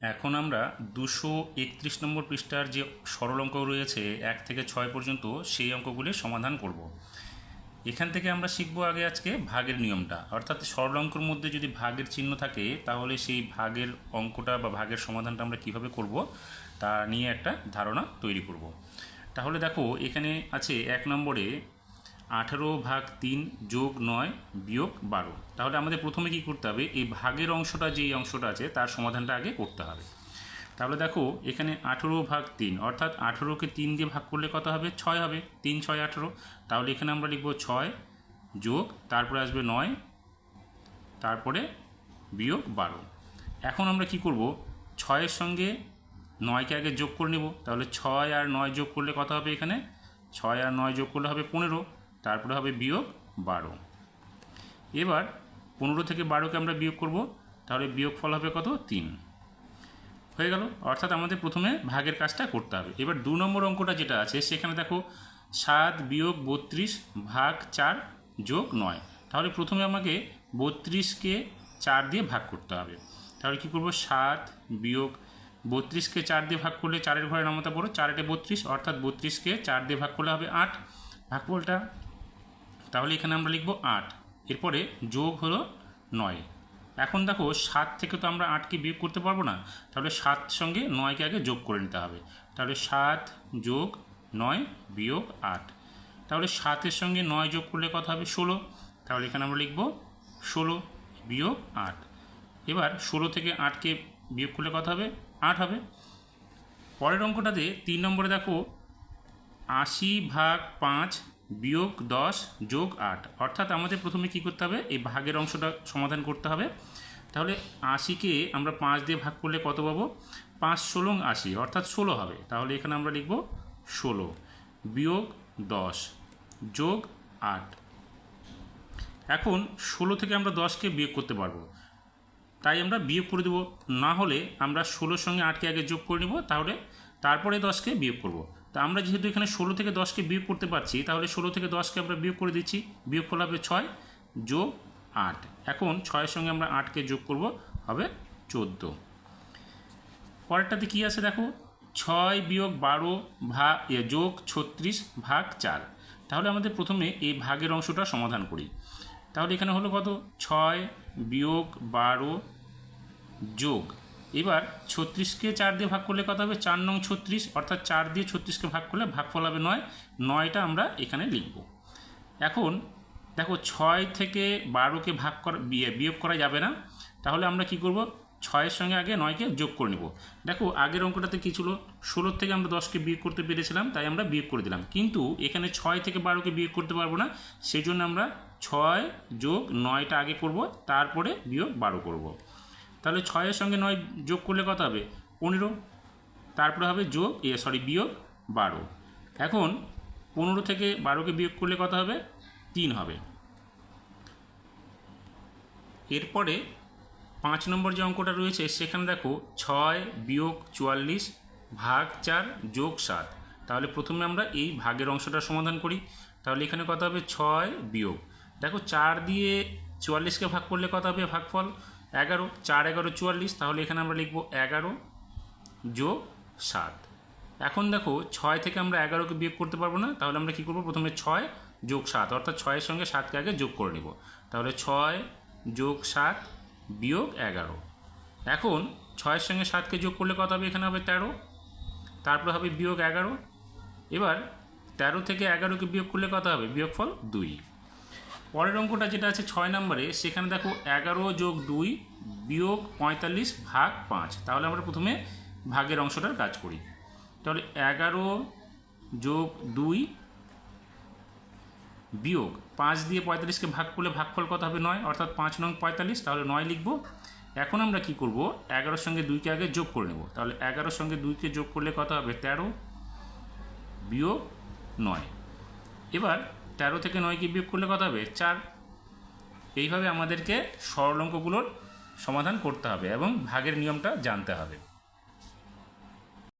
এখন আমরা 231 নম্বর পৃষ্ঠার যে সরল অঙ্ক রয়েছে 1 থেকে 6 পর্যন্ত সেই অঙ্কগুলির সমাধান করব। এখান থেকে আমরা শিখব আগে আজকে ভাগের নিয়মটা, অর্থাৎ সরল অঙ্কের মধ্যে যদি ভাগের চিহ্ন থাকে তাহলে সেই ভাগের অঙ্কটা বা ভাগের সমাধানটা আমরা কিভাবে করব তা নিয়ে একটা ধারণা তৈরি করব। তাহলে দেখো এখানে আছে 1 নম্বরে 18/3 যোগ 9 বিয়োগ 12। তাহলে আমাদের প্রথমে কি করতে হবে, এই ভাগের অংশটা যেই অংশটা আছে তার সমাধানটা আগে করতে হবে। তাহলে দেখো এখানে 18/3 অর্থাৎ 18কে 3 দিয়ে ভাগ করলে কত হবে, 6 হবে। 3 6 18। তাহলে এখানে আমরা লিখব 6 যোগ তারপরে আসবে 9 তারপরে বিয়োগ 12। এখন আমরা কি করব, 6-এর সঙ্গে 9কে আগে যোগ করে নেব। তাহলে 6 আর 9 যোগ করলে কত হবে, এখানে 6 আর 9 যোগ করলে হবে 15, তারপরে হবে বিয়োগ 12। এবার 15 থেকে 12কে আমরা বিয়োগ করব, তাহলে বিয়োগফল হবে কত, 3 হয়ে গেল। অর্থাৎ আমাদের প্রথমে ভাগের কাজটা করতে হবে। এবার 2 নম্বর অঙ্কটা যেটা আছে সেখানে দেখো 7 বিয়োগ 32 ভাগ 4 যোগ 9। তাহলে প্রথমে আমাকে 32কে 4 দিয়ে ভাগ করতে হবে। তাহলে কী করব, 7 বিয়োগ 32কে 4 দিয়ে ভাগ করলে 4-এর ঘরে নামাতে পড়ো, 4 8 32, অর্থাৎ 32কে 4 দিয়ে ভাগ করলে হবে 8 ভাগফলটা। তাহলে এখানে আমরা লিখব 8, এরপরে যোগ হলো 9। এখন দেখো 7 থেকে তো আমরা 8কে বিয়োগ করতে পারবো না, তাহলে 7 সঙ্গে 9কে আগে যোগ করে নিতে হবে। তাহলে 7 যোগ 9 বিয়োগ 8। তাহলে 7-এর সঙ্গে 9 যোগ করলে কত হবে, 16। তাহলে এখানে আমরা লিখব 16 বিয়োগ 8। এবার 16 থেকে 8কে বিয়োগ করলে কত হবে, 8 হবে। পরের অঙ্কটাতে 3 নম্বরে দেখো 80/5 বিয়োগ 10 যোগ 8। অর্থাৎ আমাদের প্রথমে কী করতে হবে, এই ভাগের অংশটা সমাধান করতে হবে। তাহলে 80কে আমরা 5 দিয়ে ভাগ করলে কত পাবো, 5 16 80, অর্থাৎ 16 হবে। তাহলে এখানে আমরা লিখব 16 বিয়োগ 10 যোগ 8। এখন 16 থেকে আমরা 10কে বিয়োগ করতে পারবো, তাই আমরা বিয়োগ করে দেবো। না হলে আমরা 16-র সঙ্গে 8কে আগে যোগ করে নেব, তাহলে তারপরে 10কে বিয়োগ করব। তা আমরা যেহেতু এখানে 16 থেকে 10কে বিয়োগ করতে পারছি, তাহলে 16 থেকে 10কে আমরা বিয়োগ করে দিচ্ছি। বিয়োগফল হবে 6 যোগ 8। এখন 6-এর সঙ্গে আমরা 8কে যোগ করব, হবে 14। পরেরটাতে কী আছে দেখো, 6 বিয়োগ 12 যোগ 36 ভাগ 4। তাহলে আমাদের প্রথমে এই ভাগের অংশটা সমাধান করি। তাহলে এখানে হলো কত, 6 বিয়োগ 12 যোগ, এবার 36কে 4 দিয়ে ভাগ করলে কত হবে, 4 9 36, অর্থাৎ 4 দিয়ে 36কে ভাগ করলে ভাগফল হবে 9। 9টা আমরা এখানে লিখব। এখন দেখো 6 থেকে 12কে ভাগ করা বিয়োগ করা যাবে না, তাহলে আমরা কি করব, 6-এর সঙ্গে আগে 9কে যোগ করে নেব। দেখো আগের অঙ্কটাতে কী ছিল, 16 থেকে আমরা 10কে বিয়োগ করতে পেরেছিলাম, তাই আমরা বিয়োগ করে দিলাম। কিন্তু এখানে 6 থেকে 12কে বিয়োগ করতে পারবো না, সেই জন্য আমরা 6 যোগ 9টা আগে করব, তারপরে বিয়োগ 12 করব। তাহলে 6-এর সঙ্গে 9 যোগ করলে কত হবে, 15, তারপরে হবে বিয়োগ 12। এখন 15 থেকে 12কে বিয়োগ করলে কত হবে, 3 হবে। এরপরে 5 নম্বর যে অঙ্কটা রয়েছে সেখানে দেখো 6 বিয়োগ 44 ভাগ 4 যোগ 7। তাহলে প্রথমে আমরা এই ভাগের অংশটা সমাধান করি। তাহলে এখানে কত হবে, 6 বিয়োগ, দেখো 4 দিয়ে 44কে ভাগ করলে কত হবে, ভাগফল 11, 4 11 44। তাহলে এখানে আমরা লিখব 11 যোগ 7। এখন দেখো 6 থেকে আমরা 11কে বিয়োগ করতে পারবো না, তাহলে আমরা কী করব, প্রথমে 6 যোগ 7, অর্থাৎ 6-এর সঙ্গে 7কে আগে যোগ করে নেব। তাহলে 6 যোগ 7 বিয়োগ 11। এখন 6-এর সঙ্গে 7কে যোগ করলে কত হবে, এখানে হবে 13, তারপরে হবে বিয়োগ 11। এবার 13 থেকে 11কে বিয়োগ করলে কত হবে, বিয়োগফল 2। পরের অঙ্কটা যেটা আছে 6 নম্বরে, সেখানে দেখো 11 যোগ 2 বিয়োগ 45 ভাগ 5। তাহলে আমরা প্রথমে ভাগের অংশটার কাজ করি। তাহলে 11 যোগ 2 বিয়োগ 5 দিয়ে 45কে ভাগ করলে ভাগফল কত হবে, 9, অর্থাৎ 5 9 45, তাহলে 9 লিখব। এখন আমরা কি করব, 11-র সঙ্গে 2কে আগে যোগ করে নেব। তাহলে 11-র সঙ্গে 2কে যোগ করলে কত হবে, 13 বিয়োগ 9। এবার 13 থেকে 9কে বিয়োগ করলে কত হবে, 4। এইভাবে আমাদেরকে সরল অঙ্কগুলোর সমাধান করতে হবে এবং ভাগের নিয়মটা জানতে হবে।